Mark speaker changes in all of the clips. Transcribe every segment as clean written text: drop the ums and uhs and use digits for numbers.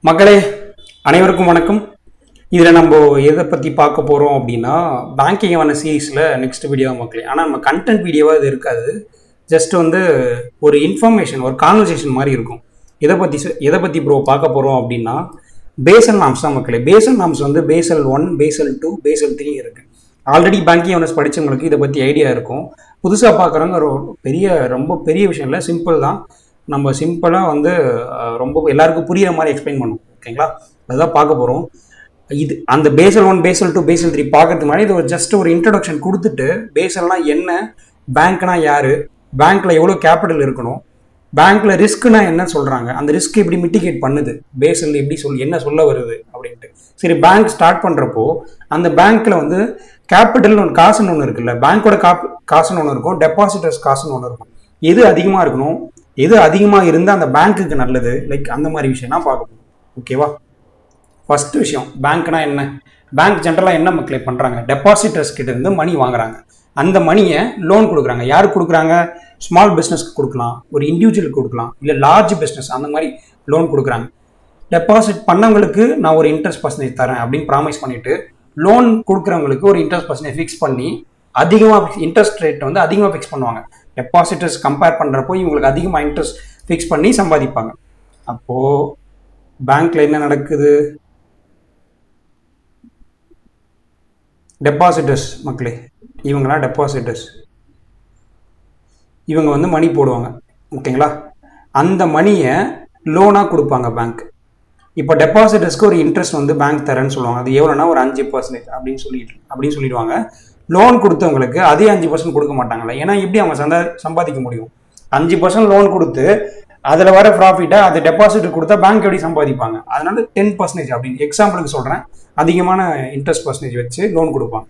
Speaker 1: மக்களே, அனைவருக்கும் வணக்கம். இதில் நம்ம எதை பற்றி பார்க்க போகிறோம் அப்படின்னா, பேங்கிங்கான சீரீஸில் நெக்ஸ்ட் வீடியோ மக்களே. ஆனால் நம்ம கண்டென்ட் வீடியோவாக இது இருக்காது. ஜஸ்ட் ஒரு இன்ஃபர்மேஷன், ஒரு கான்வர்சேஷன் மாதிரி இருக்கும். எதை பற்றி ப்ரோ பார்க்க போகிறோம் அப்படின்னா, பேசல் நாம்ஸ் தான் மக்களே. Basel norms Basel 1, Basel 2, Basel 3 இருக்குது. ஆல்ரெடி பேங்கிங் ஓனர்ஸ் படித்தவங்களுக்கு இதை பற்றி ஐடியா இருக்கும். புதுசாக பார்க்குறவங்க ரொம்ப பெரிய விஷயம் இல்லை, சிம்பிள் தான். நம்ம சிம்பிளாக ரொம்ப எல்லாருக்கும் புரிகிற மாதிரி எக்ஸ்பிளைன் பண்ணுவோம். ஓகேங்களா? அதுதான் பார்க்க போகிறோம். இது அந்த பேசல் 1, பேசல் 2, பேசல் 3 பார்க்கறதுக்கு முன்னாடி இது ஜஸ்ட் ஒரு இன்ட்ரடக்ஷன் கொடுத்துட்டு, பேசல்னால் என்ன, பேங்க்னா யார், பேங்க்கில் எவ்வளோ கேபிட்டல் இருக்கணும், பேங்க்கில் ரிஸ்க்குனா என்ன சொல்கிறாங்க, அந்த ரிஸ்க் எப்படி மிட்டிகேட் பண்ணுது, பேசல் எப்படி என்ன சொல்ல வருது அப்படின்ட்டு. சரி, பேங்க் ஸ்டார்ட் பண்ணுறப்போ அந்த பேங்க்கில் கேபிட்டல்னு ஒன்று, காசுன்னு ஒன்று இருக்குல்ல, பேங்க்கோட காசுன்னு ஒன்று இருக்கும், டெபாசிட்டர்ஸ் காசுன்னு ஒன்று இருக்கும். எது அதிகமாக இருக்கணும், எது அதிகமாக இருந்தால் அந்த பேங்க்குக்கு நல்லது, அந்த மாதிரி விஷயம் தான் பார்க்க போகிறோம். ஓகேவா? ஃபர்ஸ்ட் விஷயம், பேங்க்னா என்ன? பேங்க் ஜென்ரலாக என்ன மக்களே பண்ணுறாங்க, டெபாசிட்டர்ஸ் கிட்ட இருந்து மணி வாங்குறாங்க. அந்த மணியை லோன் கொடுக்குறாங்க. யாருக்கு கொடுக்குறாங்க? ஸ்மால் பிஸ்னஸ்க்கு கொடுக்கலாம், ஒரு இண்டிவிஜுவலுக்கு கொடுக்கலாம், இல்லை லார்ஜ் பிஸ்னஸ், அந்த மாதிரி லோன் கொடுக்குறாங்க. டெபாசிட் பண்ணவங்களுக்கு நான் ஒரு இன்ட்ரெஸ்ட் பர்சன்டேஜ் தரேன் அப்படின்னு ப்ராமிஸ் பண்ணிட்டு, லோன் கொடுக்குறவங்களுக்கு ஒரு இன்ட்ரெஸ்ட் பர்சன்டேஜ் ஃபிக்ஸ் பண்ணி, அதிகமாக இன்ட்ரெஸ்ட் ரேட் அதிகமாக ஃபிக்ஸ் பண்ணுவாங்க. டெபாசிட்டர்ஸ் கம்பேர் பண்ணுறப்போ இவங்களுக்கு அதிகமாக இன்ட்ரெஸ்ட் ஃபிக்ஸ் பண்ணி சம்பாதிப்பாங்க. அப்போது பேங்க்கில் என்ன நடக்குது? டெபாசிட்டர்ஸ் மக்களே, இவங்களாம் டெபாசிட்டர்ஸ், இவங்க மணி போடுவாங்க. ஓகேங்களா? அந்த மணியை லோனாக கொடுப்பாங்க பேங்க். இப்போ டெபாசிட்டர்ஸ்க்கு ஒரு இன்ட்ரெஸ்ட் பேங்க் தரேன்னு சொல்லுவாங்க. அது எவ்வளோனா ஒரு 5% அப்படின்னு சொல்லிடுவாங்க. லோன் கொடுத்தவங்களுக்கு அதே 5% கொடுக்க மாட்டாங்கல்ல. ஏன்னா எப்படி அவங்க சம்பாதிக்க முடியும்? 5% லோன் கொடுத்து அதில் வர ப்ராஃபிட்டை அது டெபாசிட் கொடுத்தா பேங்க் எப்படி சம்பாதிப்பாங்க? அதனால 10% அப்படின்னு எக்ஸாம்பிளுக்கு சொல்கிறேன், அதிகமான இன்ட்ரெஸ்ட் பர்சன்டேஜ் வச்சு லோன் கொடுப்பாங்க.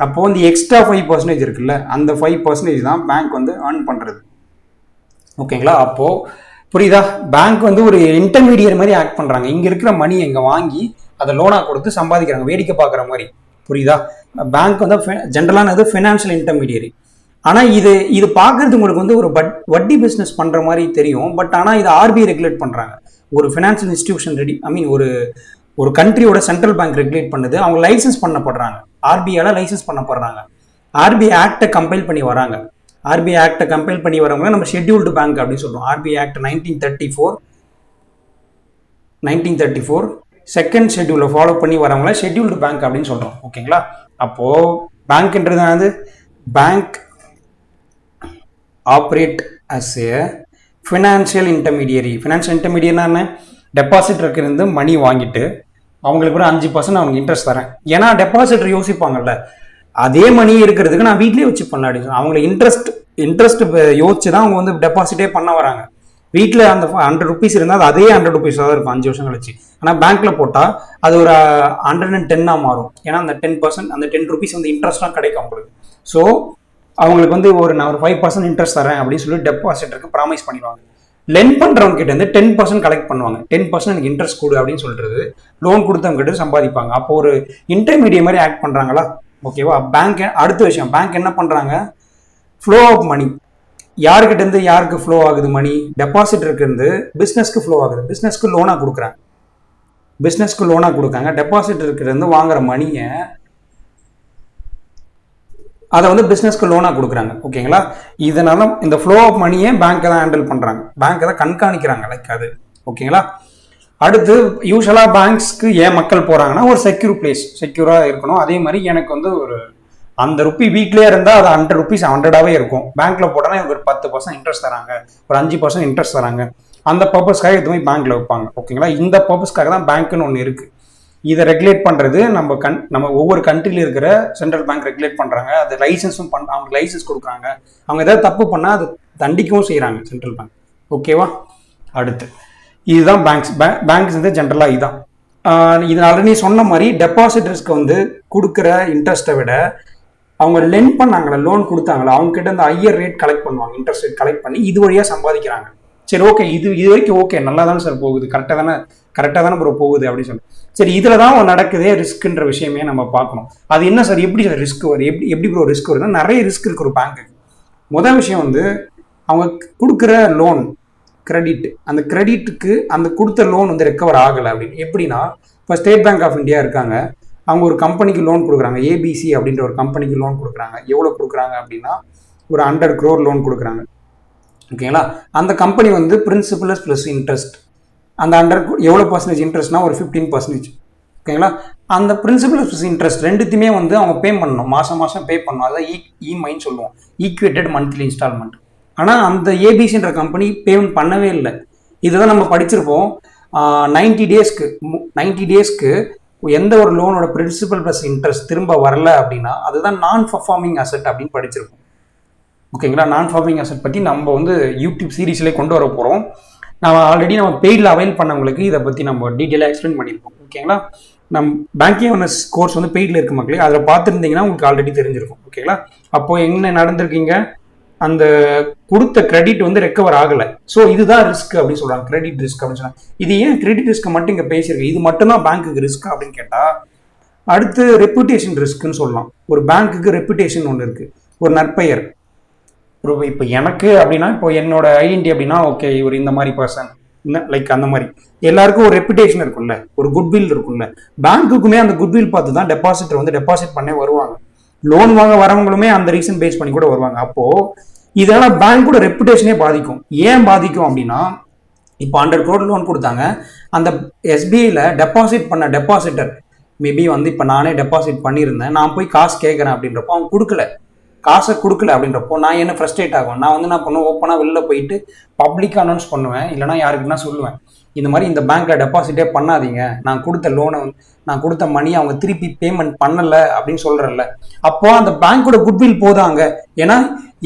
Speaker 1: அப்போது இந்த எக்ஸ்ட்ரா 5% இருக்குல்ல, அந்த 5% தான் பேங்க் ஏர்ன் பண்ணுறது. ஓகேங்களா? அப்போது புரியுதா? பேங்க் ஒரு இன்டர்மீடியட் மாதிரி ஆக்ட் பண்ணுறாங்க. இங்கே இருக்கிற மணி எங்கே வாங்கி அதை லோனாக கொடுத்து சம்பாதிக்கிறாங்க, வேடிக்கை பார்க்குற மாதிரி. புரியுதா? பேங்க் ஜென்ரலானது ஃபினான்ஷியல் இன்டர்மீடியரி. ஆனால் இது பார்க்கறது உங்களுக்கு ஒரு வட்டி பிஸ்னஸ் பண்ணுற மாதிரி தெரியும். பட் ஆனால் இது ஆர்பிஐ ரெகுலேட் பண்ணுறாங்க. ஒரு ஃபினான்ஷியல் இன்ஸ்டிடியூஷன் ஒரு கண்ட்ரியோட சென்ட்ரல் பேங்க் ரெகுலேட் பண்ணுது. அவங்க லைசன்ஸ் பண்ணப்படுறாங்க, ஆர்பிஐல லைசன்ஸ் பண்ணப்படுறாங்க. ஆர்பிஐ ஆக்டை கம்பைல் பண்ணி வராங்க. ஆர்பிஐ ஆக்டை கம்பைல் பண்ணி வரவங்க நம்ம ஷெட்யூல்டு பேங்க் அப்படின்னு சொல்கிறோம். ஆர்பிஐ ஆக்ட் 1934 செகண்ட் ஷெட்யூலில் ஃபாலோ பண்ணி வரவங்கள ஷெட்யூல்டு பேங்க் அப்படின்னு சொல்கிறோம். ஓகேங்களா? அப்போது பேங்க்ன்றது bank operate as a financial intermediary. Financial இன்டர்மீடியர்னா என்ன? டெபாசிட்டருக்கு இருந்து மணி வாங்கிட்டு அவங்களுக்கு ஒரு 5% அவங்க இன்ட்ரெஸ்ட் தரேன். ஏன்னா டெபாசிட்டர் யோசிப்பாங்கல்ல, அதே மணி இருக்கிறதுக்கு நான் வீட்லேயே வச்சு பண்ணாடி, அவங்களை இன்ட்ரெஸ்ட் யோசிச்சு தான் அவங்க டெபாசிட்டே பண்ண வராங்க. வீட்டில் அந்த 100 rupees இருந்தால் அது அதே 100 rupees தான் இருக்கும் 5 வருஷம் கழிச்சு. ஆனால் பேங்க்கில் போட்டால் அது ஒரு 110 மாறும். ஏன்னா அந்த 10%, அந்த 10 rupees இன்ட்ரெஸ்ட்டாக கிடைக்கும் அவங்களுக்கு. ஸோ அவங்களுக்கு நான் ஒரு 5% இன்ட்ரெஸ்ட் தரேன் அப்படின்னு சொல்லி டெபாசிட்டருக்கு ப்ராமிஸ் பண்ணிடுவாங்க. லென் பண்ணுறவங்க கிட்ட 10% கலெக்ட் பண்ணுவாங்க. 10% எனக்கு இன்ட்ரெஸ்ட் கொடு அப்படின்னு சொல்றது லோன் கொடுத்தவங்க கிட்ட சம்பாதிப்பாங்க. அப்போ ஒரு இன்டர்மீடியட் மாதிரி ஆக்ட் பண்ணுறாங்களா? ஓகேவா? பேங்க் அடுத்த விஷயம், பேங்க் என்ன பண்ணுறாங்க? Flow of money. யாருக்கிட்ட இருந்து யாருக்கு ஃப்ளோ ஆகுது மணி? டெபாசிட்டருக்கு இருந்து பிஸ்னஸ்க்கு ஃப்ளோ ஆகுது. பிஸ்னஸ்க்கு லோனாக கொடுக்குறாங்க. டெபாசிட்டருக்கு இருந்து வாங்குற மணியை அதை பிஸ்னஸ்க்கு லோனாக கொடுக்குறாங்க. ஓகேங்களா? இதனால இந்த ஃப்ளோ ஆஃப் மணியை பேங்க்கை தான் ஹேண்டில் பண்ணுறாங்க, பேங்க்கை தான் கண்காணிக்கிறாங்க. அது ஓகேங்களா? அடுத்து யூஸ்வலாக பேங்க்ஸ்க்கு ஏன் மக்கள் போகிறாங்கன்னா, ஒரு செக்யூராக இருக்கணும். அதே மாதிரி எனக்கு ஒரு அந்த ருப்பி வீட்லேயே இருந்தால் அது 100 rupees 100ஆகவே இருக்கும். பேங்க்கில் போட்டோன்னா எனக்கு ஒரு 10% இன்ட்ரெஸ்ட் தராங்க, ஒரு 5% இன்ட்ரெஸ்ட் தராங்க. அந்த பர்பஸ்க்காக எதுவுமே பேங்க்கில் வைப்பாங்க. ஓகேங்களா? இந்த பர்பஸ்க்காக தான் பேங்க்குன்னு ஒன்று இருக்குது. இதை ரெகுலேட் பண்ணுறது நம்ம ஒவ்வொரு கண்ட்ரியில் இருக்கிற சென்ட்ரல் பேங்க் ரெகுலேட் பண்ணுறாங்க. அது லைசன்ஸும் அவங்க லைசன்ஸ் கொடுக்குறாங்க. அவங்க ஏதாவது தப்பு பண்ணால் அது தண்டிக்கவும் செய்கிறாங்க சென்ட்ரல் பேங்க். ஓகேவா? அடுத்து இதுதான் பேங்க்ஸ் ஜென்ரலாக இதுதான். இது ஆல்ரெடி சொன்ன மாதிரி டெபாசிட்டர்ஸ்க்கு கொடுக்குற இன்ட்ரெஸ்ட்டை விட அவங்க லென் பண்ணாங்களா, லோன் கொடுத்தாங்களா, அவங்க கிட்ட இந்த ஹையர் ரேட் கலெக்ட் பண்ணுவாங்க, இன்ட்ரெஸ்ட் ரேட் கலெக்ட் பண்ணி இது வழியாக சம்பாதிக்கிறாங்க. சரி, ஓகே, இது வரைக்கும் ஓகே, நல்லா தானே சார் போகுது, கரெக்டாக தானே ப்ரோ போகுது அப்படின்னு சொல்லி. சரி, இதில் தான் நடக்குதே ரிஸ்க்குன்ற விஷயமே நம்ம பார்க்கணும். அது என்ன சார், எப்படி சார் ரிஸ்க் வரும், எப்படி ப்ரோ ரிஸ்க் வருதுன்னா, நிறைய ரிஸ்க் இருக்கு ஒரு பேங்க்குக்கு. முதல் விஷயம் அவங்க கொடுக்குற லோன் கிரெடிட், அந்த கிரெடிட்டுக்கு அந்த கொடுத்த லோன் வந்து ரெக்கவர் ஆகலை அப்படின்னு. எப்படின்னா இப்போ ஸ்டேட் பேங்க் ஆஃப் இந்தியா இருக்காங்க, அவங்க ஒரு கம்பெனிக்கு லோன் கொடுக்குறாங்க, ஏபிசி அப்படின்ற ஒரு கம்பெனிக்கு லோன் கொடுக்குறாங்க. எவ்வளோ கொடுக்குறாங்க அப்படின்னா ஒரு 100 crore லோன் கொடுக்குறாங்க. ஓகேங்களா, அந்த கம்பெனி வந்து பிரின்சிபல் ப்ளஸ் இன்ட்ரெஸ்ட், அந்த 100 எவ்வளோ பர்சன்டேஜ் இன்ட்ரெஸ்ட்னா ஒரு 15%. ஓகேங்களா, அந்த பிரின்சிபல் ப்ளஸ் இன்ட்ரெஸ்ட் ரெண்டுத்தையுமே வந்து அவங்க பே பண்ணணும், மாதம் மாதம் பே பண்ணணும். அதான் இஎம்ஐன்னு சொல்லுவோம், ஈக்குவேட்டட் மந்த்லி இன்ஸ்டால்மெண்ட். ஆனால் அந்த ஏபிசின்ற கம்பெனி பேமெண்ட் பண்ணவே இல்லை. இதுதான் நம்ம படிச்சிருப்போம். 90 டேஸ்க்கு எந்த ஒரு லோனோட பிரின்சிபல் ப்ளஸ் இன்ட்ரெஸ்ட் திரும்ப வரல அப்படின்னா அதுதான் நான் பர்ஃபார்மிங் அசெட் அப்படின்னு படிச்சிருப்போம். ஓகேங்களா, நான் பர்ஃபார்மிங் அசெட் பற்றி நம்ம வந்து யூடியூப் சீரீஸ்லேயே கொண்டு வர போகிறோம். நம்ம ஆல்ரெடி நம்ம பெய்டில் அவைல் பண்ணவங்களுக்கு இதை பற்றி நம்ம டீட்டெயிலாக எக்ஸ்பிளைன் பண்ணியிருப்போம். ஓகேங்களா, நம்ம பேங்கிங் அவேர்னஸ் கோர்ஸ் வந்து பெய்டில் இருக்க மக்களே, அதில் பார்த்துருந்தீங்கன்னா உங்களுக்கு ஆல்ரெடி தெரிஞ்சிருக்கும். ஓகேங்களா, அப்போது என்ன நடந்திருக்கீங்க, அந்த கொடுத்த கிரெடிட் வந்து ரெக்கவர் ஆகலை. ஸோ இதுதான் ரிஸ்க் அப்படின்னு சொல்கிறாங்க, கிரெடிட் ரிஸ்க் அப்படின்னு சொன்னாங்க. இது ஏன் கிரெடிட் ரிஸ்க் மட்டும் இங்கே பேசியிருக்கு, இது மட்டும்தான் பேங்க்குக்கு ரிஸ்க் அப்படின்னு கேட்டால் அடுத்து ரெப்புடேஷன் ரிஸ்க்குன்னு சொல்லலாம். ஒரு பேங்க்குக்கு ரெப்புடேஷன் ஒன்று இருக்குது, ஒரு நற்பெயர். இப்போ எனக்கு அப்படின்னா இப்போ என்னோட ஐடென்டி அப்படின்னா ஓகே இவர் இந்த மாதிரி பர்சன் லைக் அந்த மாதிரி எல்லாருக்கும் ஒரு ரெப்புடேஷன் இருக்கும்ல, ஒரு குட்வில் இருக்கும்ல. பேங்க்குக்குமே அந்த குட்வில் பார்த்து தான் டெபாசிட்டர் வந்து டெபாசிட் பண்ணே வருவாங்க. லோன் வாங்க வரவங்களுமே அந்த ரீசன் பேஸ் பண்ணி கூட வருவாங்க. அப்போ இதனால பேங்கோட ரெப்புடேஷனே பாதிக்கும். ஏன் பாதிக்கும் அப்படின்னா இப்போ 100 crore லோன் கொடுத்தாங்க, அந்த எஸ்பிஐல டெபாசிட் பண்ண டெபாசிட்டர் மேபி வந்து இப்போ நானே டெபாசிட் பண்ணியிருந்தேன், நான் போய் காசு கேட்குறேன் அப்படின்றப்போ அவங்க காசை கொடுக்கல அப்படின்றப்போ நான் என்ன ஃப்ரஸ்ட்ரேட் ஆகும். நான் வந்து என்ன பண்ணுவேன், ஓப்பனாக வெளில போயிட்டு பப்ளிக்காக அனௌன்ஸ் பண்ணுவேன், இல்லைனா யாருக்குன்னா சொல்லுவேன், இந்த மாதிரி இந்த பேங்க்ல டெபாசிட்டே பண்ணாதீங்க, நான் கொடுத்த லோனை நான் கொடுத்த மணி அவங்க திருப்பி பேமெண்ட் பண்ணலை அப்படின்னு சொல்கிறேன்ல. அப்போ அந்த பேங்க்கோட குட்வில் போதாங்க. ஏன்னா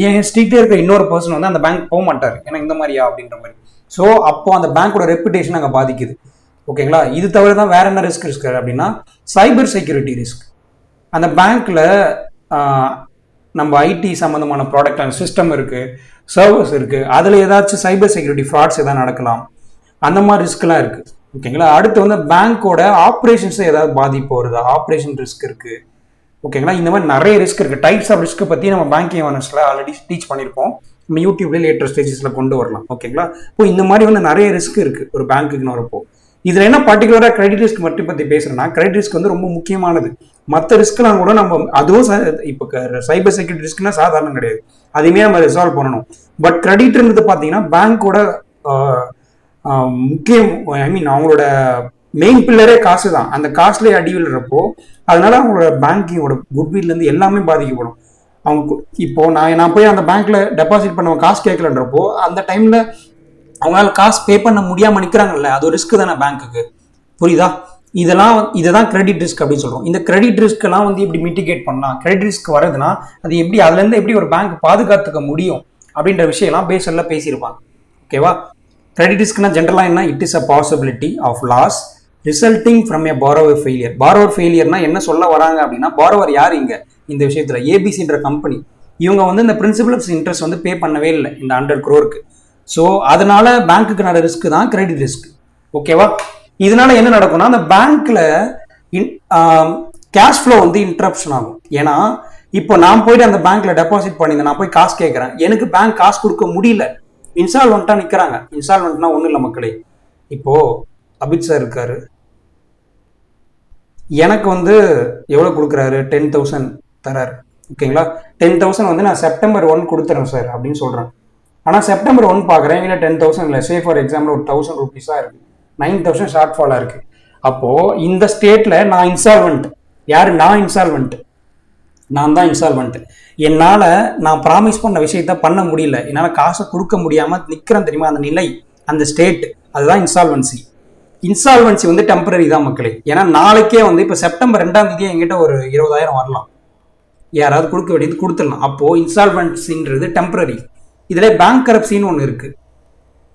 Speaker 1: என் ஸ்ட்ரீட்ல இருக்கிற இன்னொரு பர்சன் வந்து அந்த பேங்க் போக மாட்டார், ஏன்னா இந்த மாதிரியா அப்படின்ற மாதிரி. ஸோ அப்போ அந்த பேங்க்கோட ரெப்புடேஷன் அங்கே பாதிக்குது. ஓகேங்களா, இது தவிர தான் வேற என்ன ரிஸ்க் அப்படின்னா சைபர் செக்யூரிட்டி ரிஸ்க். அந்த பேங்க்ல நம்ம ஐடி சம்மந்தமான ப்ராடக்ட் அண்ட் சிஸ்டம் இருக்குது, சர்வர்ஸ் இருக்குது, அதில் ஏதாச்சும் சைபர் செக்யூரிட்டி ஃப்ராட்ஸ் எதாவது நடக்கலாம், அந்த மாதிரி ரிஸ்க்லாம் இருக்குது. ஓகேங்களா, அடுத்து வந்து பேங்க்கோட ஆப்ரேஷன்ஸை ஏதாவது பாதிப்பு வருது, ஆப்ரேஷன் ரிஸ்க் இருக்குது. ஓகேங்களா, இந்த மாதிரி நிறைய ரிஸ்க் இருக்குது. டைப்ஸ் ஆஃப் ரிஸ்க்கை பற்றி நம்ம பேங்கிங் அவேர்னஸில் ஆல்ரெடி டீச் பண்ணியிருப்போம், நம்ம யூடியூப்லேயே லேட்டர் ஸ்டேஜஸில் கொண்டு வரலாம். ஓகேங்களா, இப்போ இந்த மாதிரி வந்து நிறைய ரிஸ்க் இருக்குது ஒரு பேங்க்குன்னு வரப்போ. இதில் என்ன பர்டிகுலராக கிரெடிட் ரிஸ்க் மட்டும் பற்றி பேசுகிறேன்னா, கிரெடிட் ரிஸ்க் வந்து ரொம்ப முக்கியமானது. மற்ற ரிஸ்க்லாம் கூட நம்ம அதுவும் இப்போ சைபர் செக்யூரிட்டி ரிஸ்க்னா சாதாரணம் கிடையாது, அதையுமே நம்ம ரிசால்வ் பண்ணணும். பட் கிரெடிட்ன்றது பார்த்தீங்கன்னா பேங்க்கோட முக்கியம், ஐ மீன் அவங்களோட மெயின் பில்லரே காசு தான். அந்த காசுலேயே அடி விழுறப்போ அதனால அவங்களோட பேங்கிங்கோட குட்வில்லேருந்து எல்லாமே பாதிக்கப்படும். அவங்க இப்போ நான் போய் அந்த பேங்க்ல டெபாசிட் பண்ண காசு கேட்கலன்றப்போ அந்த டைம்ல அவங்களால காசு பே பண்ண முடியாமல் நிற்கிறாங்கல்ல, அது ஒரு ரிஸ்க் தானே பேங்க்குக்கு. புரியுதா, இதுதான் கிரெடிட் ரிஸ்க் அப்படின்னு சொல்றோம். இந்த கிரெடிட் ரிஸ்க் எல்லாம் வந்து எப்படி மிட்டிகேட் பண்ணலாம், கிரெடிட் ரிஸ்க் வருதுன்னா அது எப்படி, அதுல இருந்து எப்படி ஒரு பேங்க் பாதுகாத்துக்க முடியும் அப்படின்ற விஷயம் எல்லாம் பேசல பேசியிருப்பாங்க. ஓகேவா, கிரெடிட் ரிஸ்க்னா ஜென்ரலா என்ன, it is a possibility of loss resulting from a borrower failure. Borrower ஃபெயிலியர்னா என்ன சொல்ல வராங்க அப்படின்னா, பாரோவர் யார் இங்க இந்த விஷயத்துல, ஏபிசின்ற கம்பெனி. இவங்க வந்து இந்த பிரின்சிபல் ஆஃப் இன்ட்ரெஸ்ட் வந்து பே பண்ணவே இல்லை இந்த 100 crore. ஸோ அதனால பேங்க்குக்கு நட ரிஸ்க் தான் கிரெடிட் ரிஸ்க். ஓகேவா, இதனால என்ன நடக்கும்னா அந்த பேங்க்ல கேஷ் ஃப்ளோ வந்து இன்டரப்ஷன் ஆகும். ஏன்னா இப்போ நான் போயிட்டு அந்த பேங்க்ல டெபாசிட் பண்ணியிருந்தேன், நான் போய் காசு கேட்கறேன், எனக்கு பேங்க் காசு கொடுக்க முடியல, இன்ஸ்டால்மெண்ட்டா நிற்கிறாங்க. இன்ஸ்டால்மெண்ட்னா ஒன்றும் இல்லை மக்களே, இப்போ அபித் சார் இருக்காரு, எனக்கு வந்து எவ்வளோ கொடுக்குறாரு, 10,000 தராரு. ஓகேங்களா, 10,000 வந்து நான் September 1 கொடுத்துறேன் சார் அப்படின்னு சொல்கிறேன். ஆனால் September 1 பார்க்குறேன், இல்லை 10,000 இல்லை, சே ஃபார் எக்ஸாம்பிள் ஒரு 1,000 ரூபீஸாக இருக்குது, 9,000 ஷார்ட் ஃபாலாக இருக்குது. அப்போது இந்த ஸ்டேட்டில் நான் இன்சால்வெண்ட். யார், நான் இன்சால்வெண்ட், நான் தான் இன்சால்வெண்ட். என்னால் நான் ப்ராமிஸ் பண்ண விஷயத்த பண்ண முடியல, என்னால் காசை கொடுக்க முடியாமல் நிற்கிறேன் தெரியுமா, அந்த நிலை, அந்த ஸ்டேட், அதுதான் இன்சால்வன்சி. இன்சால்வன்சி வந்து டெம்பரரி தான் மக்களே. ஏன்னா நாளைக்கே வந்து இப்போ September 2 என்கிட்ட ஒரு 20,000 வரலாம், யாராவது கொடுக்க வேண்டியது கொடுத்துடலாம். அப்போது இன்சால்வன்சின்றது டெம்பரரி. இதில் பேங்க் கரப்சின்னு ஒன்று இருக்குது,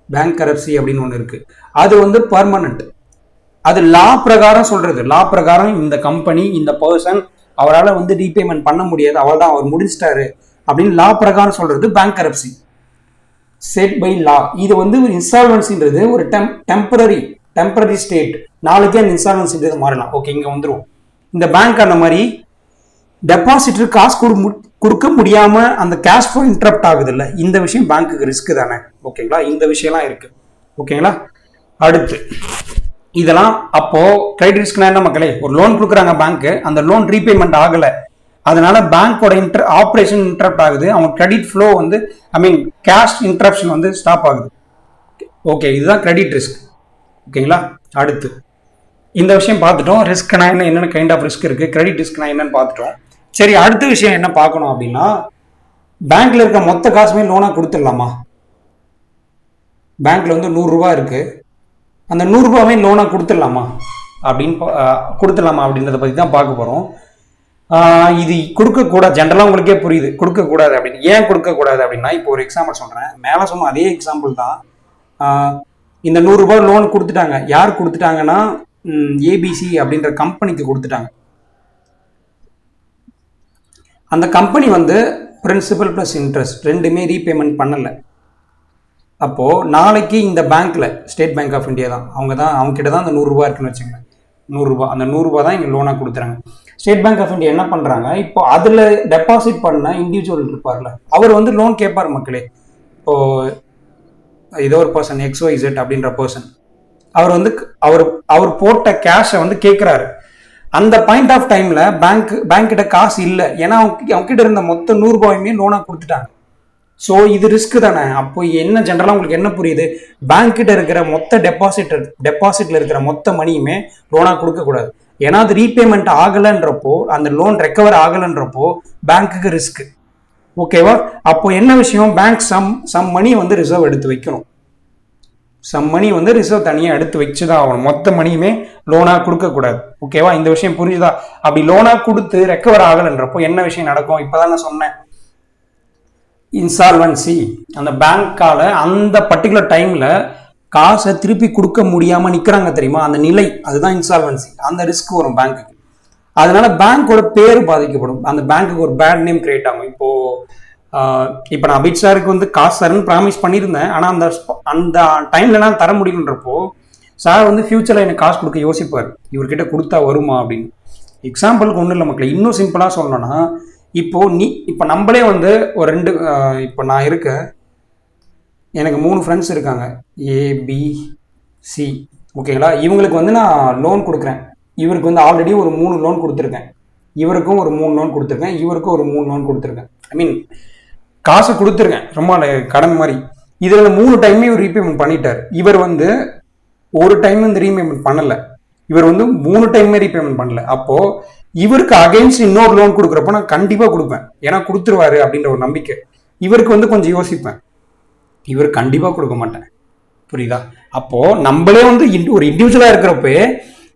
Speaker 1: பேங்க் கரப்சி அப்படின்னு ஒன்று இருக்குது, அது வந்து பர்மனன்ட். அது லா பிரகாரம் சொல்றது, லா பிரகாரம் இந்த கம்பெனி இந்த பர்சன் அவரால் வந்து ரீபேமெண்ட் பண்ண முடியாது, அவள் தான் அவர் முடிச்சிட்டாரு அப்படின்னு லா பிரகாரம் சொல்றது பேங்க் கரப்சி, செட் பை லா. இது வந்து ஒரு இன்சால்வன்சின்றது ஒரு டெம்பரரி ஸ்டேட், நாளைக்கே அந்த இன்சால்வன்சின்றது மாறலாம். ஓகே, இங்கே வந்துடும். இந்த பேங்க் அந்த மாதிரி டெபாசிட்டர் காசு கொடுக்க முடியாம அந்த கேஷ் ஃப்ளோ இன்டரப்ட் ஆகுது இல்லை, இந்த விஷயம் பேங்க்குக்கு ரிஸ்க் தானே. ஓகேங்களா, இந்த விஷயம்லாம் இருக்கு. ஓகேங்களா. அடுத்து இதெல்லாம் அப்போ கிரெடிட் ரிஸ்க்னா என்ன மக்களே, ஒரு லோன் கொடுக்குறாங்க பேங்க், அந்த லோன் ரீபேமெண்ட் ஆகலை, அதனால பேங்கோட ஆப்ரேஷன் இன்டரப்ட் ஆகுது, அவங்க கிரெடிட் ஃப்ளோ வந்து கேஷ் இன்டரப்ஷன் வந்து ஸ்டாப் ஆகுது. ஓகே, இதுதான் கிரெடிட் ரிஸ்க். ஓகேங்களா. அடுத்து இந்த விஷயம் பார்த்துட்டோம், ரிஸ்க்னா என்னென்ன கைண்ட் ஆஃப் ரிஸ்க் இருக்கு, கிரெடிட் ரிஸ்க்னா என்னன்னு பார்த்துட்டோம். சரி, அடுத்த விஷயம் என்ன பார்க்கணும் அப்படின்னா, பேங்க்ல இருக்க மொத்த காசுமே லோனா கொடுத்துடலாமா? பேங்க்ல வந்து 100 ரூபாய் இருக்கு, அந்த 100 ரூபாவே லோனா கொடுத்துடலாமா அப்படின்றத பத்தி தான் பார்க்க போறோம். இது கொடுக்கக்கூடாது, ஜென்ரலாக உங்களுக்கே புரியுது கொடுக்கக்கூடாது அப்படின்னு. ஏன் கொடுக்கக்கூடாது அப்படின்னா, இப்போ ஒரு எக்ஸாம்பிள் சொல்றேன், மேலே சொன்ன அதே எக்ஸாம்பிள் தான். இந்த 100 ரூபாய் லோன் கொடுத்துட்டாங்க, யார் கொடுத்துட்டாங்கன்னா ஏபிசி அப்படின்ற கம்பெனிக்கு கொடுத்துட்டாங்க. அந்த கம்பெனி வந்து பிரின்சிபல் பிளஸ் இன்ட்ரெஸ்ட் ரெண்டுமே ரீபேமெண்ட் பண்ணலை. அப்போ நாளைக்கு இந்த பேங்க்ல, ஸ்டேட் பேங்க் ஆஃப் இந்தியா தான், அவங்க கிட்ட தான் அந்த 100 ரூபாய் இருக்குன்னு வச்சுக்கோங்க, 100 ரூபாய், அந்த 100 ரூபாய் தான் இங்கே லோனா கொடுத்துறாங்க. ஸ்டேட் பேங்க் ஆஃப் இந்தியா என்ன பண்றாங்க, இப்போ அதுல டெபாசிட் பண்ண இண்டிவிஜுவல் இருப்பார்ல, அவர் வந்து லோன் கேட்பார் மக்களே. இப்போ ஏதோ ஒரு பர்சன் XYZ அப்படின்ற பர்சன், அவர் வந்து அவர் போட்ட கேஷை வந்து கேட்கிறாரு. அந்த பாயிண்ட் ஆஃப் டைம்ல பேங்க் கிட்ட காசு இல்லை, ஏன்னா அவங்க கிட்ட இருந்த மொத்த 100 ரூபாயுமே லோனா கொடுத்துட்டாங்க. ஸோ இது ரிஸ்க் தானே. அப்போ என்ன ஜென்ரலாக உங்களுக்கு என்ன புரியுது, பேங்க் கிட்ட இருக்கிற மொத்த டெபாசிட்ல இருக்கிற மொத்த மணியுமே லோனா கொடுக்கக்கூடாது. ஏன்னா அது ரீபேமெண்ட் ஆகலைன்றப்போ, அந்த லோன் ரெக்கவர் ஆகலைன்றப்போ பேங்க்குக்கு ரிஸ்க். ஓகேவா. அப்போ என்ன விஷயம், பேங்க் சம் மணி வந்து ரிசர்வ் எடுத்து வைக்கணும், சம் மணி வந்து ரிசர்வ் தனியாக எடுத்து வச்சுதான் ஆகணும், மொத்த மணியுமே லோனா கொடுக்கக்கூடாது. ஓகேவா, இந்த விஷயம் புரிஞ்சுதா? அப்படி லோனா கொடுத்து ரெக்கவர் ஆகலைன்றப்போ என்ன விஷயம் நடக்கும், இப்போதான் நான் சொன்னேன், இன்சால்வன்சி. அந்த பேங்கால அந்த பர்டிகுலர் டைம்ல காசை திருப்பி கொடுக்க முடியாம நிக்கிறாங்க தெரியுமா, அந்த நிலை, அதுதான் இன்சால்வன்சி. அந்த ரிஸ்க் வரும் பேங்க்குக்கு. அதனால பேங்கோட பேர் பாதிக்கப்படும், அந்த பேங்க்குக்கு ஒரு பேட் நேம் கிரியேட் ஆகும். இப்போ நான் அபித் சாருக்கு வந்து காசு தரேன்னு ப்ராமிஸ் பண்ணியிருந்தேன், ஆனால் அந்த டைம்ல நான் தர முடியலன்றப்போ சார் வந்து ஃபியூச்சர்ல எனக்கு காசு கொடுக்க யோசிப்பார், இவர்கிட்ட கொடுத்தா வருமா அப்படின்னு. எக்ஸாம்பிளுக்கு ஒன்றும் இல்லை மக்களை, இன்னும் சிம்பிளாக சொல்லணும்னா, இப்போ நம்மளே வந்து ஒரு இப்போ நான் எனக்கு 3 ஃப்ரெண்ட்ஸ் இருக்காங்க, ABC. ஓகேங்களா. இவங்களுக்கு வந்து நான் லோன் கொடுக்குறேன், இவருக்கு வந்து ஆல்ரெடி ஒரு 3 லோன் கொடுத்துருக்கேன், இவருக்கும் ஒரு 3 லோன் கொடுத்துருக்கேன், இவருக்கும் ஒரு 3 லோன் கொடுத்துருக்கேன். காசு கொடுத்துருக்கேன் ரொம்ப கடன் மாதிரி. இதுல 3 டைமே இவர் ரீபேமெண்ட் பண்ணிட்டார். இவர் வந்து ஒரு டைம் வந்து ரீபேமெண்ட் பண்ணல, இவர் வந்து 3 டைமே ரீபேமெண்ட் பண்ணல. அப்போ இவருக்கு அகைன்ஸ்ட் இன்னொரு லோன் கொடுக்குறப்போ நான் கண்டிப்பா கொடுப்பேன், ஏன்னா கொடுத்துருவாரு அப்படின்ற ஒரு நம்பிக்கை. இவருக்கு வந்து கொஞ்சம் யோசிப்பேன், இவர் கண்டிப்பா கொடுக்க மாட்டேன். புரியுதா? அப்போ நம்மளே வந்து ஒரு இண்டிவிஜுவலா இருக்கிறப்ப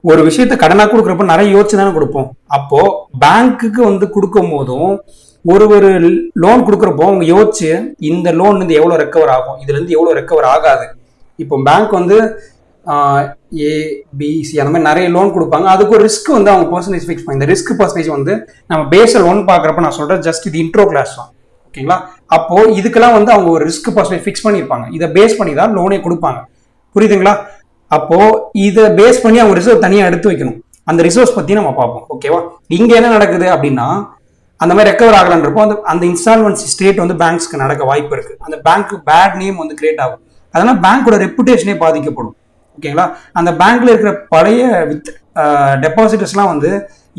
Speaker 1: ஒரு விஷயத்த கடனா கொடுக்குறப்ப நிறைய யோசிச்சு தானே கொடுப்போம். அப்போ பேங்க்குக்கு வந்து கொடுக்கும் போதும் ஒரு லோன் கொடுக்குறப்போ அவங்க யோசிச்சு இந்த லோன் வந்து எவ்வளவு ரெக்கவர் ஆகும், இதுல இருந்து எவ்வளவு ரெக்கவர் ஆகாது. இப்போ பேங்க் வந்து ABC அந்த மாதிரி நிறைய லோன் கொடுப்பாங்க, அதுக்கு ஒரு ரிஸ்க் வந்து அவங்க பர்சன்டேஜ் ஃபிக்ஸ் பண்ணி, இந்த ரிஸ்க் பர்சன்டேஜ் வந்து நம்ம பேஸில் லோன் பார்க்குறப்ப நான் சொல்றேன் ஜஸ்ட் இது இன்ட்ரோ கிளாஸ் தான். ஓகேங்களா. அப்போ இதுக்கெல்லாம் வந்து அவங்க ஒரு ரிஸ்க் பர்சன்டேஜ் ஃபிக்ஸ் பண்ணியிருப்பாங்க, இதை பேஸ் பண்ணி தான் லோனே கொடுப்பாங்க. புரியுதுங்களா? அப்போ இதை பேஸ் பண்ணி அவங்க ரிசர்வ் தனியாக எடுத்து வைக்கணும். அந்த ரிசர்வ்ஸ் பத்தி நம்ம பார்ப்போம். ஓகேவா. இங்க என்ன நடக்குது அப்படின்னா, அந்த மாதிரி ரெக்கவர் ஆகலன்றப்போ அந்த இன்ஸ்டால்மென்சி ஸ்டேட் வந்து பேங்க்ஸ்க்கு நடக்க வாய்ப்பு இருக்கு, அந்த பேங்க்கு பேட் நேம் வந்து கிரியேட் ஆகும், அதனால பேங்கோட ரெப்புடேஷனே பாதிக்கப்படும். ஓகேங்களா. அந்த பேங்க்ல இருக்கிற பழைய டெபாசிட்டர்ஸ்லாம் வந்து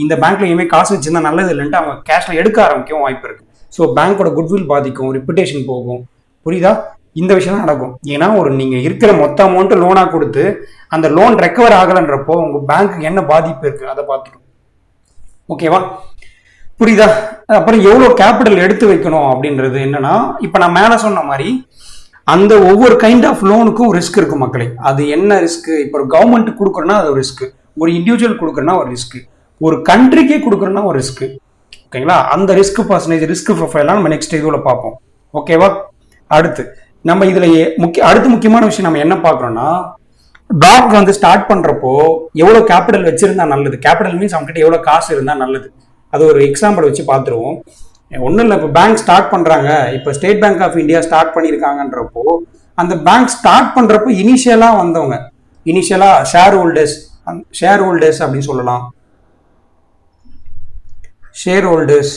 Speaker 1: இந்த பேங்க்ல இனிமே காசு வச்சிருந்தா நல்லது இல்லைன்ட்டு அவங்க கேஷ்ல எடுக்க ஆரம்பிக்கவும் வாய்ப்பு இருக்கு. ஸோ பேங்கோட குட்வில் பாதிக்கும், ரெப்புடேஷன் போகும். புரியுதா? இந்த விஷயம் தான் நடக்கும். ஏன்னா நீங்க இருக்கிற மொத்த அமௌண்ட் லோனா கொடுத்து அந்த லோன் ரெக்கவர் ஆகலன்றப்போ உங்க பேங்க்கு என்ன பாதிப்பு இருக்கு அதை பார்த்துக்கணும். ஓகேவா? புரியுதா? அப்புறம் எவ்வளவு கேபிட்டல் எடுத்து வைக்கணும் அப்படின்றது என்னன்னா, இப்ப நான் மேல சொன்ன மாதிரி அந்த ஒவ்வொரு கைண்ட் ஆஃப் லோனுக்கும் ரிஸ்க் இருக்கு மக்களே. அது என்ன ரிஸ்க், இப்போ ஒரு கவர்மெண்ட் கொடுக்குறோன்னா அது ஒரு ரிஸ்க், ஒரு இண்டிவிஜுவல் கொடுக்குறோன்னா ஒரு ரிஸ்க், ஒரு கண்ட்ரிக்கே கொடுக்குறோன்னா ஒரு ரிஸ்க். ஓகேங்களா. அந்த ரிஸ்க் பர்சன்டேஜ், ரிஸ்க் ப்ரொஃபைலாம் நம்ம நெக்ஸ்ட் இதுல பார்ப்போம். ஓகேவா. அடுத்து நம்ம இதுல முக்கியமான விஷயம் நம்ம என்ன பார்க்குறோம்னா, பேங்க் வந்து ஸ்டார்ட் பண்றப்போ எவ்வளவு கேபிட்டல் வச்சிருந்தா நல்லது, கேபிட்டல் மீன்ஸ் அவங்க கிட்ட எவ்வளவு காசு இருந்தா நல்லது, அது ஒரு எக்ஸாம்பிள் வச்சு பார்த்துருவோம். ஒன்றும் இல்லை, இப்போ பேங்க் ஸ்டார்ட் பண்ணுறாங்க, இப்போ State bank of India start பண்ணியிருக்காங்கன்றப்போ அந்த பேங்க் ஸ்டார்ட் பண்ணுறப்போ இனிஷியலாக வந்தவங்க, இனிஷியலாக ஷேர் ஹோல்டர்ஸ் அப்படின்னு சொல்லலாம். Share holders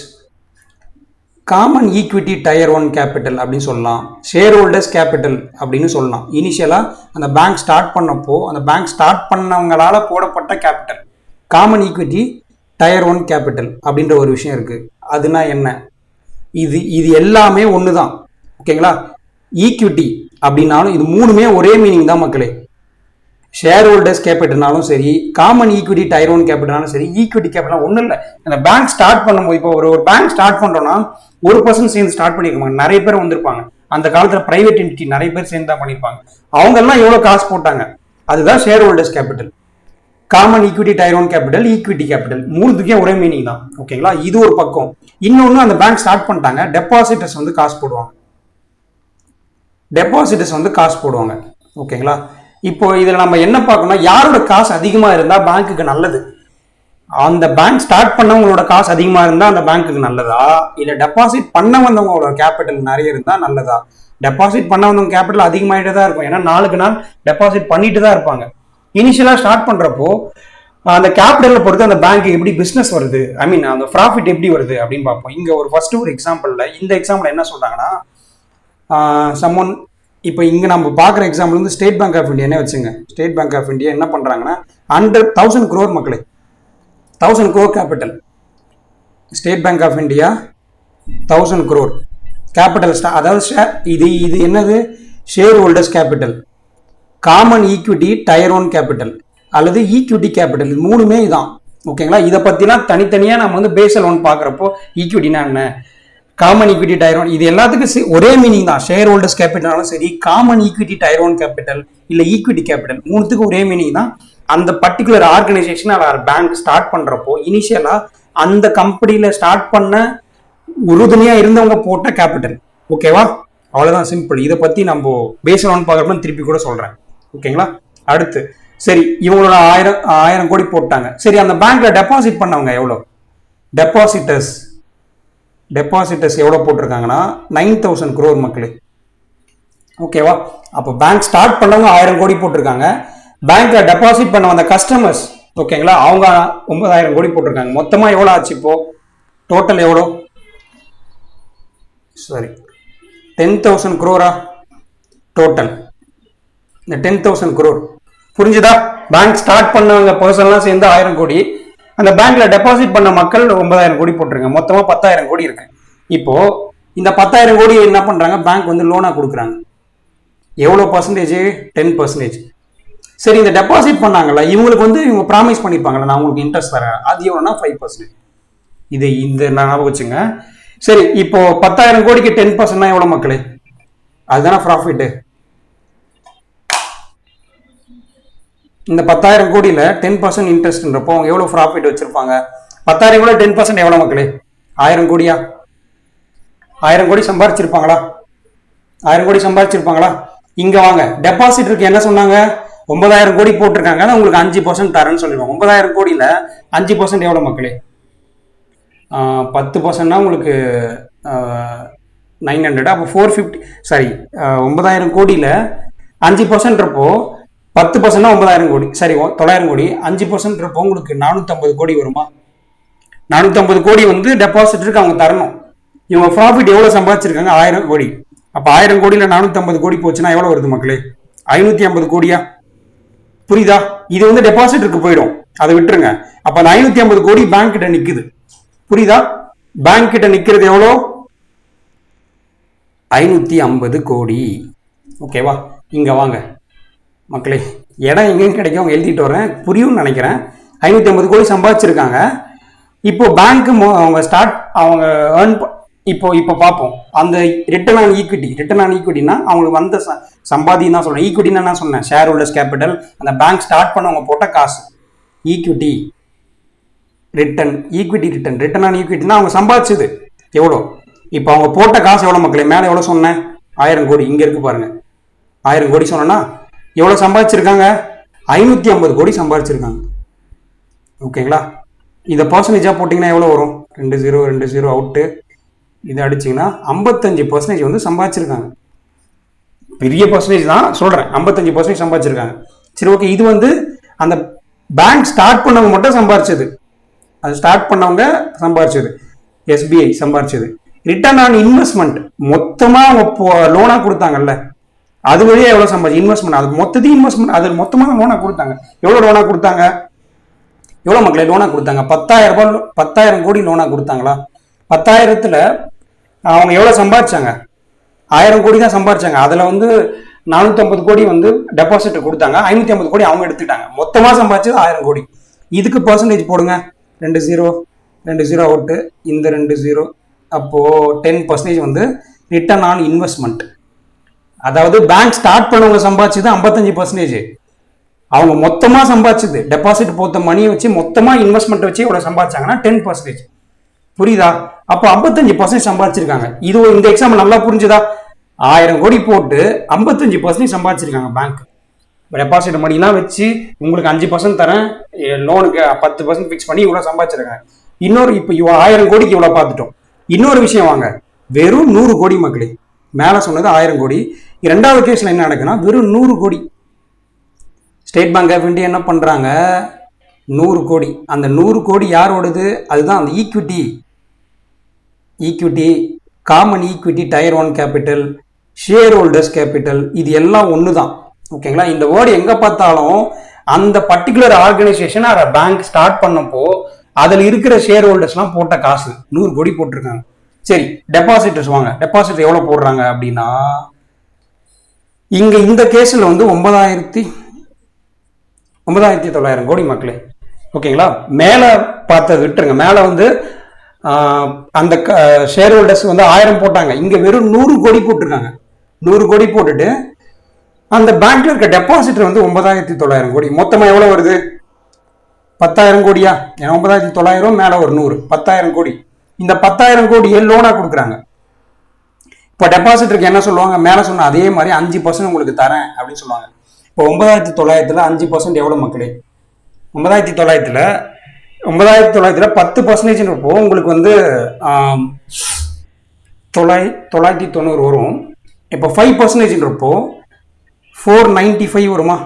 Speaker 1: common equity tier one capital அப்படின்னு சொல்லலாம், ஷேர் ஹோல்டர்ஸ் கேபிட்டல் அப்படின்னு சொல்லலாம். இனிஷியலாக அந்த பேங்க் ஸ்டார்ட் பண்ணப்போ அந்த பேங்க் ஸ்டார்ட் பண்ணவங்களால போடப்பட்ட capital common equity tier one capital அப்படின்ற ஒரு விஷயம் இருக்குது. அதுனா என்ன? இது எல்லாமே ஒன்று தான். ஓகேங்களா? ஈக்விட்டி அப்படின்னாலும் இது மூணுமே ஒரே மீனிங் தான் மக்களே. ஷேர் ஹோல்டர்ஸ் கேபிட்டல்னாலும் சரி, காமன் ஈக்விட்டி டயர் ஒன் கேபிட்டல்னாலும் சரி, ஈக்விட்டி கேபிட்டல் ஒன்றும் இல்லை. அந்த பேங்க் ஸ்டார்ட் பண்ணும்போது இப்போ ஒரு பேங்க் ஸ்டார்ட் பண்ணுறோம்னா ஒரு பர்சன் சேர்ந்து ஸ்டார்ட் பண்ணியிருக்காங்க, நிறைய பேர் வந்திருப்பாங்க. அந்த காலத்தில் பிரைவேட் என்டிட்டி நிறைய பேர் சேர்ந்து தான் பண்ணியிருப்பாங்க. அவங்கெல்லாம் எவ்வளோ காசு போட்டாங்க, அதுதான் share holders capital. Common equity tier one capital, equity capital மூணுத்துக்கே ஒரே மீனிங் தான். ஓகேங்களா? இது ஒரு பக்கம். இன்னொன்று, அந்த பேங்க் ஸ்டார்ட் பண்ணிட்டாங்க, டெபாசிட்டர்ஸ் வந்து காசு போடுவாங்க. ஓகேங்களா? இப்போ இதில் நம்ம என்ன பார்க்கணும், யாரோட காசு அதிகமாக இருந்தால் பேங்க்குக்கு நல்லது? அந்த பேங்க் ஸ்டார்ட் பண்ணவங்களோட காசு அதிகமாக இருந்தால் அந்த பேங்க்குக்கு நல்லதா, இல்லை டெபாசிட் பண்ண வந்தவங்களோட கேபிட்டல் நிறைய இருந்தால் நல்லதா? டெபாசிட் பண்ண வந்தவங்க கேபிட்டல் அதிகமாகிட்டே தான் இருக்கும். ஏன்னா நாளுக்கு நாள் டெபாசிட் பண்ணிட்டு தான் இருப்பாங்க. இனிஷியலாக ஸ்டார்ட் பண்ணுறப்போ அந்த கேபிட்டலை பொறுத்து அந்த பேங்க் எப்படி பிஸ்னஸ் வருது, ஐ மீன் அந்த ப்ராஃபிட் எப்படி வருது அப்படின்னு பார்ப்போம். இங்கே ஃபர்ஸ்ட் ஒரு எக்ஸாம்பிளில், இந்த எக்ஸாம்பிள் என்ன சொல்கிறாங்கன்னா, சம்மன் இப்போ இங்கே நம்ம பார்க்குற எக்ஸாம்பிள் வந்து ஸ்டேட் பேங்க் ஆஃப் இந்தியானே வச்சுங்க. ஸ்டேட் பேங்க் ஆஃப் இந்தியா என்ன பண்ணுறாங்கன்னா 100,000 crore மக்களே, 1000 crore capital. State bank of India 1000 crore capital. அதாவது இது என்னது? Share holders capital, common equity tier one capital அல்லது ஈக்விட்டி கேபிட்டல். இது மூணுமே இதான். ஓகேங்களா? இதை பற்றிலாம் தனித்தனியாக நம்ம வந்து பேசல் ஒன் பார்க்குறப்போ ஈக்விட்டினா என்ன, காமன் ஈக்விட்டி டயர் ஒன், இது எல்லாத்துக்கும் ஒரே மீனிங் தான். ஷேர் ஹோல்டர்ஸ் கேபிட்டல்னாலும் சரி, common equity tier one capital இல்லை ஈக்விட்டி கேபிட்டல், மூணுத்துக்கும் ஒரே மீனிங் தான். அந்த பர்டிகுலர் ஆர்கனைசேஷன் பேங்க் ஸ்டார்ட் பண்ணுறப்போ இனிஷியலாக அந்த கம்பெனியில் ஸ்டார்ட் பண்ண உறுதுணையாக இருந்தவங்க போட்ட கேபிட்டல். ஓகேவா? அவ்வளோதான், சிம்பிள். இதை பற்றி நம்ம பேசல் ஒன் பார்க்குறப்ப திருப்பி கூட சொல்கிறேன். ஓகேங்களா? அடுத்து, சரி, இவங்களோட 1000 கோடி போட்டாங்க. சரி, அந்த பேங்க்ல டெபாசிட் பண்ணவங்க எவ்வளோ? டெபாசிட்டர்ஸ் எவ்வளோ போட்டிருக்காங்கன்னா 9,000 crore மக்களே. ஓகேவா? அப்போ பேங்க் ஸ்டார்ட் பண்ணவங்க 1000 கோடி போட்டிருக்காங்க. பேங்க்ல டெபாசிட் பண்ண வந்த கஸ்டமர்ஸ், ஓகேங்களா, அவங்க 9,000 கோடி போட்டிருக்காங்க. மொத்தமாக எவ்வளோ ஆச்சு? இப்போ டோட்டல் எவ்வளோ? சரி, 10,000 crore டோட்டல். இந்த 10,000 crore புரிஞ்சுதா? பேங்க் ஸ்டார்ட் பண்ணவங்க பர்சன்லாம் சேர்ந்து 1000 கோடி, அந்த பேங்க்ல டெபாசிட் பண்ண மக்கள் 9,000 கோடி போட்டிருக்காங்க. மொத்தமா 10,000 கோடி இருக்கு. இப்போ இந்த 10,000 கோடி என்ன பண்றாங்க? பேங்க் வந்து லோனா கொடுக்குறாங்க. எவ்வளவு பர்சன்டேஜ்? 10%. சரி, இந்த டெபாசிட் பண்ணாங்கல்ல, இவங்களுக்கு வந்து இவங்க ப்ராமிஸ் பண்ணிருப்பாங்கல்ல, நான் உங்களுக்கு இன்ட்ரெஸ்ட் தரேன், அது எவ்வளோனா 5%. இந்த ஞாபகம் வச்சுங்க. சரி, இப்போ 10,000 கோடிக்கு 10% எவ்வளவு மக்களே? அதுதானே ப்ராஃபிட். இந்த 10,000 கோடியில் 10% இன்ட்ரெஸ்ட்ன்றப்போ அவங்க எவ்வளோ ப்ராஃபிட் வச்சிருப்பாங்க? 10,000 கோடி 10% எவ்வளோ மக்களே? 1000 கோடியா? 1000 கோடி சம்பாரிச்சிருப்பாங்களா? 1000 கோடி சம்பாரிச்சிருப்பாங்களா? இங்கே வாங்க, டெபாசிட்டருக்கு என்ன சொன்னாங்க? 9,000 கோடி போட்டிருக்காங்க, உங்களுக்கு 5% தரேன்னு சொல்லிடுவாங்க. 9,000 கோடியில் 5% எவ்வளோ மக்களே? 10%னா உங்களுக்கு 900. அப்போ 450. சாரி, 9,000 கோடியில் 5%ன்றப்போ 10%னா 9,000 கோடி. சரி, 900 கோடி. 5%ன்றப்போ உங்களுக்கு 450 கோடி வருமா? 450 கோடி வந்து டெபாசிட்டருக்கு அவங்க தரணும். இவங்க ப்ராஃபிட் எவ்வளோ சம்பாதிச்சிருக்காங்க? 1000 கோடி. அப்போ 1000 கோடியில் 450 கோடி போச்சுன்னா எவ்வளோ வருது மக்களே? 550 கோடியா? புரியுதா? இது வந்து டெபாசிட்டருக்கு போயிடும், அதை விட்டுருங்க. அப்போ அந்த 550 கோடி பேங்க் கிட்ட நிற்குது. புரியுதா? பேங்க் கிட்ட நிற்கிறது எவ்வளோ? 550 கோடி. ஓகேவா? இங்கே வாங்க மக்களே, இடம் எங்கேயும் கிடைக்கும், அவங்க எழுதிட்டு வரேன், புரியும்னு நினைக்கிறேன். 550 கோடி சம்பாதிச்சிருக்காங்க. இப்போ பேங்க் அவங்க ஏர்ன் இப்போ பார்ப்போம் அந்த ரிட்டர்ன் ஆன் ஈக்விட்டினா அவங்களுக்கு வந்த சம்பாதியம் தான் சொல்றேன். ஈக்விட்டினா நான் சொன்னேன், ஷேர் ஹோல்டர்ஸ் கேபிட்டல், அந்த பேங்க் ஸ்டார்ட் பண்ணவங்க போட்ட காசு. ஈக்விட்டி ரிட்டர்ன் ஆன் ஈக்விட்டினா அவங்க சம்பாதிச்சது எவ்வளோ? இப்போ அவங்க போட்ட காசு எவ்வளோ மக்களே? மேலே எவ்வளோ சொன்னேன்? 1000 கோடி. இங்கே இருக்கு பாருங்க, 1000 கோடி சொன்னா எவ்வளோ சம்பாதிச்சிருக்காங்க? 550 கோடி சம்பாதிச்சிருக்காங்க. ஓகேங்களா? இதை பர்சன்டேஜாக போட்டிங்கன்னா எவ்வளோ வரும்? 20 அவுட்டு. இதை அடிச்சிங்கன்னா 55% வந்து சம்பாதிச்சிருக்காங்க. பெரிய பர்சன்டேஜ் தான் சொல்கிறேன், 55% சம்பாதிச்சிருக்காங்க. சரி, ஓகே. இது வந்து அந்த பேங்க் ஸ்டார்ட் பண்ணவங்க மட்டும் சம்பாதிச்சது. அது ஸ்டார்ட் பண்ணவங்க சம்பாதிச்சது, எஸ்பிஐ சம்பாதிச்சது. ரிட்டர்ன் ஆன் இன்வெஸ்ட்மெண்ட் மொத்தமாக லோனாக கொடுத்தாங்கல்ல, அது வழியா எவ்வளோ சம்பாதிச்சு இன்வெஸ்ட்மெண்ட், அது மொத்தத்தையும் இன்வெஸ்ட்மெண்ட் அது மொத்தமாக லோனாக கொடுத்தாங்க. எவ்வளோ லோனாக கொடுத்தாங்க? எவ்வளோ மக்களே லோனாக கொடுத்தாங்க? 10,000 ரூபாய், 10,000 கோடி லோனாக கொடுத்தாங்களா? 10,000த்துல அவங்க எவ்வளோ சம்பாதிச்சாங்க? 1000 கோடி தான் சம்பாதிச்சாங்க. அதில் வந்து 450 கோடி வந்து டெபாசிட் கொடுத்தாங்க, 550 கோடி அவங்க எடுத்துட்டாங்க. மொத்தமாக சம்பாதிச்சது 1000 கோடி. இதுக்கு பர்சன்டேஜ் போடுங்க, 2 0 அவுட்டு, இந்த 2 0, அப்போ 10% வந்து ரிட்டர்ன் ஆன் இன்வெஸ்ட்மெண்ட். அதாவது பேங்க் ஸ்டார்ட் பண்ணவங்க சம்பாதிச்சது 55%. அவங்க மொத்தமா சம்பாதிச்சது டெபாசிட் போட்ட மணியை வச்சு மொத்தமா இன்வெஸ்ட்மெண்ட் வச்சு எவ்வளவு சம்பாதிச்சாங்கன்னா 10%. புரியுதா? அப்போ 55% சம்பாதிச்சிருக்காங்க. இது இந்த எக்ஸாம்பிள் நல்லா புரிஞ்சுதா? 1000 கோடி போட்டு 55% சம்பாதிச்சிருக்காங்க பேங்க். டெபாசிட் மணிலாம் வச்சு உங்களுக்கு 5% தரேன், லோனுக்கு 10% ஃபிக்ஸ் பண்ணி இவ்வளோ சம்பாதிச்சிருக்காங்க. இன்னொரு இப்போ 1000 கோடிக்கு இவ்வளோ பார்த்துட்டோம். இன்னொரு விஷயம் வாங்க, வெறும் 100 கோடி மக்களே. மேலே சொன்னது 1000 கோடி. இரண்டாவது கேஸ்ல என்ன நடக்குன்னா வெறும் 100 கோடி. ஸ்டேட் பேங்க் ஆஃப் இந்தியா என்ன பண்றாங்க? 100 கோடி. அந்த 100 கோடி யாரோடது? அதுதான் அந்த equity, common equity, tier 1 capital, share holders capital, இது எல்லாம் ஒன்று தான். ஓகேங்களா? இந்த வேர்டு எங்க பார்த்தாலும் அந்த பர்டிகுலர் ஆர்கனைசேஷன் அதை பேங்க் ஸ்டார்ட் பண்ணப்போ அதில் இருக்கிற ஷேர் ஹோல்டர்ஸ்லாம் போட்ட காசு 100 கோடி போட்டிருக்காங்க. சரி, டெபாசிட்டர்ஸ் வாங்க, டெபாசிட் எவ்வளோ போடுறாங்க அப்படின்னா இங்க இந்த கேஸில் வந்து 9,900 கோடி மக்களே. ஓகேங்களா? மேலே பார்த்தது விட்டுருங்க. மேலே வந்து அந்த ஷேர் ஹோல்டர்ஸ் வந்து 1000 போட்டாங்க, இங்க வெறும் 100 கோடி போட்டிருக்காங்க. 100 கோடி போட்டுட்டு அந்த பேங்க்ல இருக்க டெபாசிட் வந்து 9,900 கோடி. மொத்தமா எவ்வளவு வருது? 10,000 கோடியா? 9,900 மேல ஒரு 100, 10,000 கோடி. இந்த 10,000 கோடியை லோனா கொடுக்குறாங்க. இப்போ டெபாசிட்டருக்கு என்ன சொல்லுவாங்க? மேல சொன்ன அதே மாதிரி 5% உங்களுக்கு தரேன் அப்படின்னு சொல்லுவாங்க. இப்போ 9,900ல 5% எவ்வளவு மக்களே? 9,900ல 10% இருப்போ உங்களுக்கு வந்து 990 வரும். இப்போ 5% இருப்போ 495 வருமா?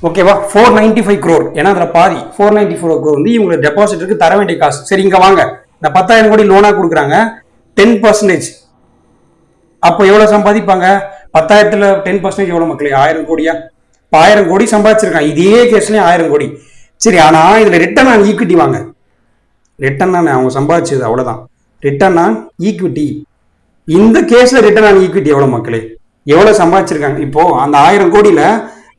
Speaker 1: ஓகேவா? 495 crore. ஏன்னா அதுல பாதி 494 crore வந்து இவங்க டெபாசிட்டருக்கு தர வேண்டிய காசு. சரி, இங்க வாங்க, இந்த 10,000 கோடி லோனா கொடுக்குறாங்க, 10%. அப்போ எவ்வளவு சம்பாதிப்பாங்க? 10,000த்துல 10% எவ்வளவு மக்களே? 1000 கோடியா? 1000 கோடி சம்பாதிச்சிருக்காங்க இதே கேஸ்லயும் 1000 கோடி. சரி, ஆனா இதுல ரிட்டர்ன் ஆன் ஈக்விட்டி வாங்க. ரிட்டர்ன் ஆன் அவங்க சம்பாதிச்சது அவ்வளவுதான். ரிட்டர்ன் ஆன் ஈக்விட்டி, இந்த கேஸ்ல ரிட்டர்ன் ஆன் ஈக்விட்டி எவ்வளவு மக்களே? எவ்வளவு சம்பாதிச்சிருக்காங்க? இப்போ அந்த 1000 கோடியில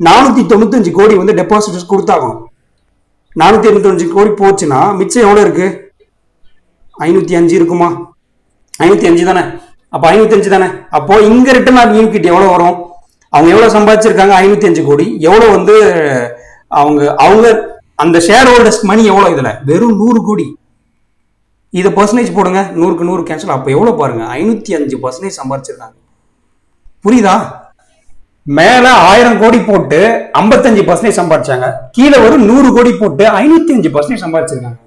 Speaker 1: 495 கோடி வந்து டெபாசிட்டர்ஸ் கொடுத்தாகணும். 495 கோடி போச்சுன்னா மிச்சம் எவ்வளவு இருக்கு? 505 இருக்குமா? 505 தானே? அப்ப 505 தானே? அப்போ இங்க ரிட்டர்ன் ஆன் ஈக்விட்டி எவ்வளவு வரும்? அவங்க எவ்வளவு சம்பாதிச்சிருக்காங்க? 505 கோடி. எவ்வளவு வந்து அவங்க அந்த ஷேர் ஹோல்டர்ஸ் மணி எவ்வளவு? இதுல வெறும் 100 கோடி. இதை பர்சன்டேஜ் போடுங்க, 100க்கு 100 கேன்சல். அப்ப எவ்வளவு பாருங்க? 505% சம்பாதிச்சிருக்காங்க. புரியுதா? மேல 1000 கோடி போட்டு 55% சம்பாதிச்சாங்க, கீழே ஒரு 100 கோடி போட்டு 505% சம்பாதிச்சிருக்காங்க.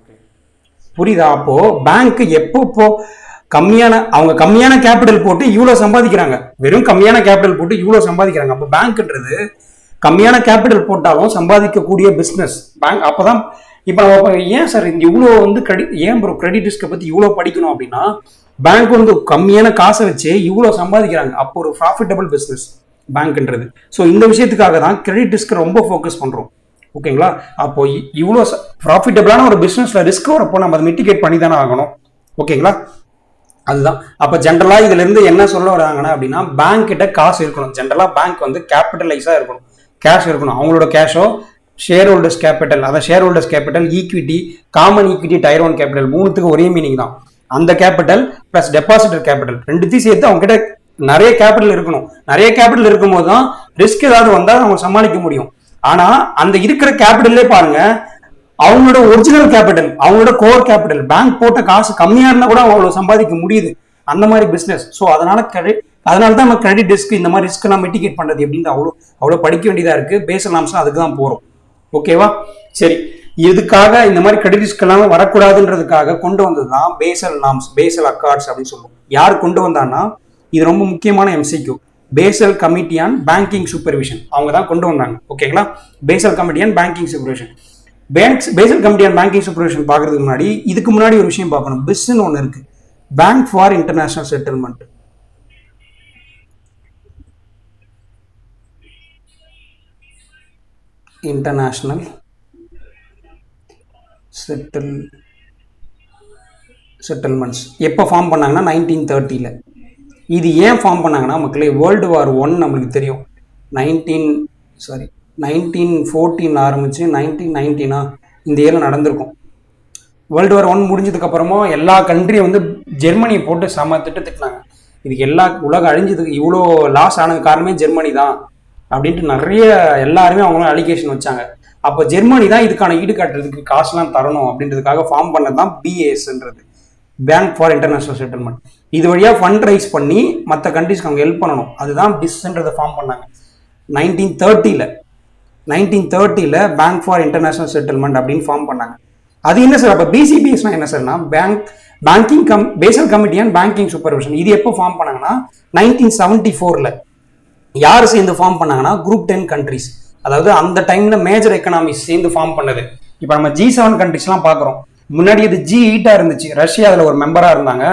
Speaker 1: புரியுதா? அப்போ பேங்க் எப்போ அவங்க கம்மியான கேபிட்டல் போட்டு இவ்வளவு சம்பாதிக்கிறாங்க, வெறும் கம்மியான கேபிட்டல் போட்டு இவ்வளவு சம்பாதிக்கிறாங்க. அப்போ பேங்க்ன்றது கம்மியான கேபிட்டல் போட்டாலும் சம்பாதிக்கக்கூடிய பிசினஸ் பேங்க். அப்பதான் இப்ப நம்ம ஏன் சார் இந்த இவ்வளோ வந்து ஏன் ப்ரோ கிரெடிட் ரிஸ்கை பத்தி இவ்வளோ படிக்கணும் அப்படின்னா, பேங்க் வந்து கம்மியான காசை வச்சு இவ்வளோ சம்பாதிக்கிறாங்க. அப்போ ஒரு ப்ராஃபிட்டபிள் பிசினஸ் பேங்க்ன்றது. ஸோ இந்த விஷயத்துக்காக தான் கிரெடிட் ரிஸ்க் ரொம்ப ஃபோக்கஸ் பண்றோம். ஓகேங்களா? அப்போ இவ்வளோ ப்ராஃபிட்டபிளான ஒரு பிசினஸ்ல ரிஸ்க் வரப்போ நம்ம அதை மிட்டிகேட் பண்ணி தானே ஆகணும். ஓகேங்களா? அதுதான். அப்ப ஜென்ரலா இதுல இருந்து என்ன சொல்ல வராங்கன்னா அப்படின்னா, பேங்க் கிட்ட காசு இருக்கணும். ஜென்ரலா பேங்க் வந்து கேபிட்டலைஸா இருக்கணும், கேஷ் இருக்கணும். அவங்களோட கேஷோ ஷேர் ஹோல்டர்ஸ் கேபிட்டல், அதான் share holders capital, equity, common equity, tier 1 capital, மூணுத்துக்கு ஒரே மீனிங் தான். அந்த கேபிட்டல் பிளஸ் டெபாசிட்டர் கேபிட்டல் ரெண்டுத்தையும் சேர்த்து அவங்க கிட்ட நிறைய கேபிட்டல் இருக்கணும். நிறைய கேபிட்டல் இருக்கும் போது தான் ரிஸ்க் ஏதாவது வந்தா அவங்க சமாளிக்க முடியும். ஆனா அந்த இருக்கிற கேபிட்டல்லே பாருங்க, அவங்களோட ஒரிஜினல் கேபிட்டல், அவங்களோட கோர் கேபிட்டல், பேங்க் போட்ட காசு கம்மியா இருந்தா கூட அவ்வளவு சம்பாதிக்க முடியுது. அந்த மாதிரி பிசினஸ். ஸோ அதனால தான் நம்ம கிரெடிட் ரிஸ்க், இந்த மாதிரி ரிஸ்க் எல்லாம் மிட்டிகேட் பண்றது எப்படின்னு அவ்வளவு படிக்க வேண்டியதா இருக்கு. பேசல் நாம்ஸ் அதுக்கு தான் போறோம். ஓகேவா? சரி, இதுக்காக இந்த மாதிரி கிரெடிட் ரிஸ்க் எல்லாம் வரக்கூடாதுன்றதுக்காக கொண்டு வந்ததுதான் பேசல் நாம்ஸ், பேசல் அக்கார்ட்ஸ் அப்படின்னு சொல்லுவோம். யார் கொண்டு வந்தான்னா, இது ரொம்ப முக்கியமான MCQ, Basel committee on banking supervision. அவங்க தான் கொண்டு வந்தாங்க. ஓகேங்களா? Basel committee on banking supervision. Basel committee on banking supervision பார்க்கறதுக்கு முன்னாடி இதுக்கு முன்னாடி ஒரு விஷயம் பார்க்கணும். பிஸ்ன்னு ஒன்று இருக்கு, bank for international settlement. International settlements எப்போ ஃபார்ம் பண்ணாங்கன்னா 1930. இது ஏன் ஃபார்ம் பண்ணாங்கன்னா மக்களே, வேர்ல்டு வார் 1 நம்மளுக்கு தெரியும். 1914 ஆரம்பிச்சு 1919 இந்த இயரில் நடந்திருக்கும். வேர்ல்டு வார் 1 முடிஞ்சதுக்கப்புறமா எல்லா கண்ட்ரியும் வந்து ஜெர்மனியை போட்டு திட்டினாங்க. இதுக்கு உலகம் அழிஞ்சதுக்கு இவ்வளோ லாஸ் ஆனது காரணமே ஜெர்மனி தான் அப்படின்ட்டு நிறைய எல்லாருமே அவங்களும் அலிகேஷன் வச்சாங்க. அப்போ ஜெர்மனி தான் இதுக்கான ஈடுகாட்டுறதுக்கு காசுலாம் தரணும் அப்படின்றதுக்காக ஃபார்ம் பண்ணது தான் பிஏஎஸ்ன்றது, பேங்க் ஃபார் இன்டர்நேஷனல் செட்டில்மெண்ட். இது வழியாக ஃபண்ட் ரைஸ் பண்ணி மற்ற கண்ட்ரிஸ்க்கு அவங்க ஹெல்ப் பண்ணணும். அதுதான் பிஸ்ன்றதை ஃபார்ம் பண்ணாங்க 1930. பேங்க் ஃபார் இன்டர்நேஷனல் செட்டில்மெண்ட் அப்படின்னு ஃபார்ம் பண்ணாங்க. அது என்ன சார்? அப்போ பிசிபிஎஸ்னா என்ன சார்னா, Basel committee and banking supervision. இது எப்போ ஃபார்ம் பண்ணாங்கன்னா 1974. யார் சேர்ந்து ஃபார்ம் பண்ணாங்கன்னா குரூப் 10 கண்ட்ரிஸ், அதாவது அந்த டைம்ல மேஜர் எக்கனாமிக்ஸ் சேர்ந்து ஃபார்ம் பண்ணது. இப்போ நம்ம G7 கண்ட்ரிஸ்லாம் பார்க்குறோம். முன்னாடி இது G8 இருந்துச்சு. ரஷ்யா அதில் ஒரு மெம்பராக இருந்தாங்க.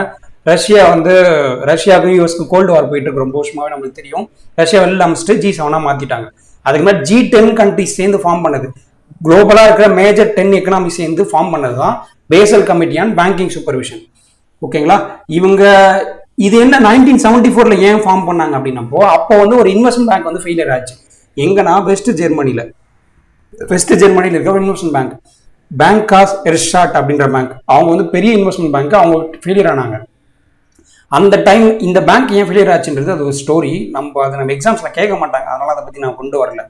Speaker 1: ரஷ்யாவுக்கும் யூஎஸ்க்கு கோல்டு வார் போயிட்டு இருக்கு ரொம்ப வருஷமாவே நம்மளுக்கு தெரியும். ரஷ்யா வெளில அமைச்சிட்டு G7 மாத்திட்டாங்க. அதுக்கு மேலே G10 கண்ட்ரிஸ் சேர்ந்து ஃபார்ம் பண்ணது, குளோபலாக இருக்கிற மேஜர் 10 எக்கனாமிக்ஸ் சேர்ந்து ஃபார்ம் பண்ணது தான் Basel committee and banking supervision. ஓகேங்களா? இது என்ன 1974 ஏன் ஃபார்ம் பண்ணாங்க அப்படின்னப்போ, அப்போ வந்து ஒரு இன்வெஸ்ட்மெண்ட் பேங்க் வந்து ஃபெயிலியர் ஆச்சு. எங்கன்னா வெஸ்ட் ஜெர்மனியில் இருக்க ஒரு இன்வெஸ்ட்மெண்ட் பேங்க், பேங்காஸ் எர்ஷாட் அப்படின்ற பேங்க். அவங்க வந்து பெரிய இன்வெஸ்ட்மெண்ட் பேங்க், அவங்க ஃபெயிலியர் ஆனாங்க. அந்த டைம் இந்த பேங்க் ஏன் ஃபெயிலியர் ஆச்சுன்றது அது ஒரு ஸ்டோரி. நம்ம எக்ஸாம்ஸில் கேட்க மாட்டாங்க, அதனால அதை பற்றி நான் கொண்டு வரல.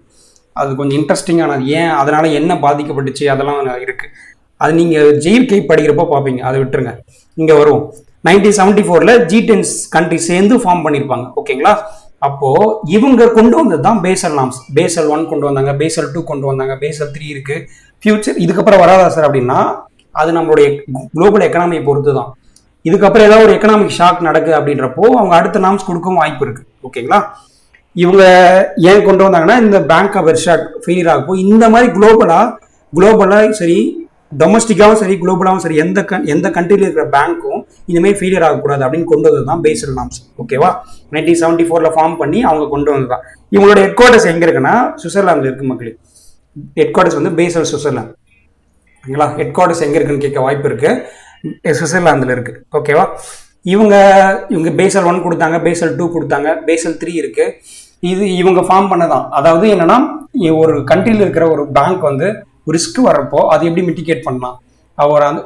Speaker 1: அது கொஞ்சம் இன்ட்ரெஸ்டிங்கானது. ஏன் அதனால என்ன பாதிக்கப்பட்டுச்சு அதெல்லாம் இருக்கு. அது நீங்கள் ஜெயில்கை படிக்கிறப்போ பார்ப்பீங்க, அதை விட்டுருங்க. இங்கே வரும் 1974 G10 கண்ட்ரி சேர்ந்து ஃபார்ம் பண்ணியிருப்பாங்க. ஓகேங்களா? அப்போ இவங்க கொண்டு வந்தது தான் பேசல் நாம்ஸ். பேசல் 1 கொண்டு வந்தாங்க, பேசல் 2 கொண்டு வந்தாங்க, பேசல் 3 இருக்கு. ஃபியூச்சர் இதுக்கப்புறம் வராதா சார் அப்படின்னா, அது நம்மளுடைய குளோபல் எக்கனாமியை பொறுத்து தான். இதுக்கப்புறம் ஏதாவது ஒரு எக்கனாமிக் ஷாக் நடக்குது அப்படின்றப்போ அவங்க அடுத்த நாம்ஸ் கொடுக்கவும் வாய்ப்பு இருக்கு. ஓகேங்களா? இவங்க ஏன் கொண்டு வந்தாங்கன்னா, இந்த பேங்க் ஆஃப் எர்ஷாட் ஃபெயிலியர் ஆகும். இந்த மாதிரி குளோபலா சரி, டொமஸ்டிக்காவும் சரி, குளோபலாகவும் சரி, எந்த கண்ட்ரியில் இருக்கிற பேங்க்கும் இனிமேல் ஃபெயிலியர் ஆகக்கூடாது அப்படின்னு கொண்டு வந்தது தான் பேசல் நாம்ஸ். ஓகேவா? 1974 ஃபார்ம் பண்ணி அவங்க கொண்டு வந்தது தான். இவங்களோட ஹெட் குவார்ட்டர்ஸ் எங்கே இருக்குன்னா சுவிட்சர்லாந்தில் இருக்கு மக்களே. ஹெட் குவார்ட்டர்ஸ் வந்து பேசல் சுவிட்சர்லாந்து. ஓகேங்களா? ஹெட் குவார்ட்டர்ஸ் எங்கே இருக்குன்னு கேட்க வாய்ப்பு இருக்கு. சுவிட்சர்லாந்தில் இருக்கு. ஓகேவா? இவங்க பேசல் 1 கொடுத்தாங்க, பேசல் 2 கொடுத்தாங்க, பேசல் 3 இருக்கு. இவங்க ஃபார்ம் பண்ணதான். அதாவது என்னன்னா, ஒரு கண்ட்ரியில் இருக்கிற ஒரு பேங்க் வந்து ரிஸ்க் வரப்போ அது எப்படி மிட்டிகேட் பண்ணலாம்,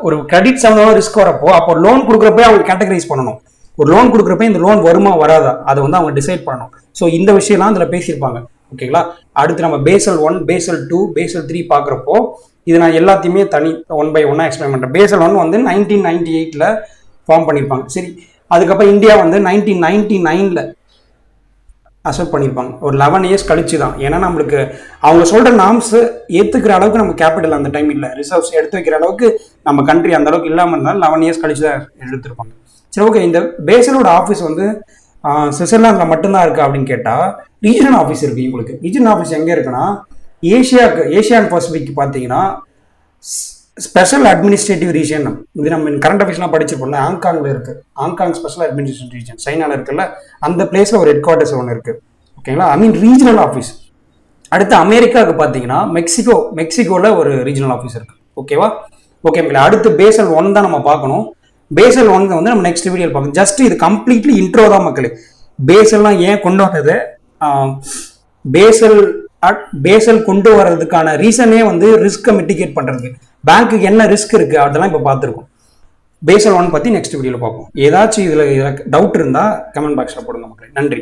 Speaker 1: ஒரு கிரெடிட் சம்பந்தமாக ரிஸ்க் வரப்போ அப்போ லோன் கொடுக்குறப்ப அவங்க கேட்டகரைஸ் பண்ணணும். ஒரு லோன் கொடுக்குறப்ப இந்த லோன் வருமா வராதா அதை வந்து அவங்க டிசைட் பண்ணணும். ஸோ இந்த விஷயம்லாம் அதில் பேசியிருப்பாங்க. ஓகேங்களா? அடுத்து நம்ம பேசல் 1, பேசல் 2, பேசல் 3 பார்க்குறப்போ இது நான் எல்லாத்தையுமே தனி 1 by 1 எக்ஸ்பிளைன் பண்ணுறேன். பேசல் 1 வந்து 1998 ஃபார்ம் பண்ணியிருப்பாங்க. சரி, அதுக்கப்புறம் இந்தியா வந்து 1999 அக்செப்ட் பண்ணியிருப்பாங்க. ஒரு 11 இயர்ஸ் கழிச்சு தான். ஏன்னா நம்மளுக்கு அவங்க சொல்கிற நாம்ஸ் ஏற்றுக்கிற அளவுக்கு நம்ம கேபிட்டல் அந்த டைம் இல்லை, ரிசர்வ்ஸ் எடுத்து வைக்கிற அளவுக்கு நம்ம கண்ட்ரி அந்த அளவுக்கு இல்லாமல் இருந்தாலும் 11 இயர்ஸ் கழிச்சு தான் எடுத்திருப்பாங்க. சரி, ஓகே. இந்த பேசலோட ஆஃபீஸ் வந்து சுவிட்சர்லாந்தில் மட்டும்தான் இருக்கா அப்படின்னு கேட்டால் ரீஜனல் ஆஃபீஸ் இருக்குது. இவங்களுக்கு ரீஜனல் ஆஃபீஸ் எங்கே இருக்குன்னா, ஏஷியான் பசிபிக் பார்த்தீங்கன்னா ஸ்பெஷல் அட்மினிஸ்ட்ரேட்டிவ் ரீஜன். இது நம்ம கரண்ட் அஃபேர்ஸ்லாம் படிச்சிருப்போம்ல, ஹாங்காங்ல இருக்கு. ஹாங்காங் ஸ்பெஷல் அட்மினிஸ்ட்ரேட்டிவ் ரீஜன் சைனால இருக்குல்ல, அந்த பிளேஸ்ல ஒரு ஹெட் குவார்ட்டர்ஸ் ஒன்று இருக்கு. ஓகேங்களா? Regional office. அடுத்து அமெரிக்காவுக்கு பார்த்தீங்கன்னா மெக்சிகோவில் ஒரு ரீஜனல் ஆஃபீஸ் இருக்கு. ஓகேவா? ஓகே மக்களே, அடுத்து பேசல் 1 தான் நம்ம பார்க்கணும். பேசல் 1 வந்து நம்ம நெக்ஸ்ட் வீடியோ பார்க்கணும். ஜஸ்ட் இது கம்ப்ளீட்லி இன்ட்ரோ தான் மக்களே. பேசல்லாம் ஏன் கொண்டு வந்தது, பேசல் கொண்டு வர்றதுக்கான ரீசனே வந்து ரிஸ்க்கை மிட்டிகேட் பண்றதுக்கு, பேங்க்குக்கு என்ன ரிஸ்க் இருக்கு அதெல்லாம் இப்போ பார்த்துருக்கோம். பேசல் 1 பற்றி நெக்ஸ்ட் வீடியோவில் பார்ப்போம். ஏதாச்சும் இதில் டவுட் இருந்தால் கமெண்ட் பாக்ஸில் போடுங்க மக்களே. நன்றி.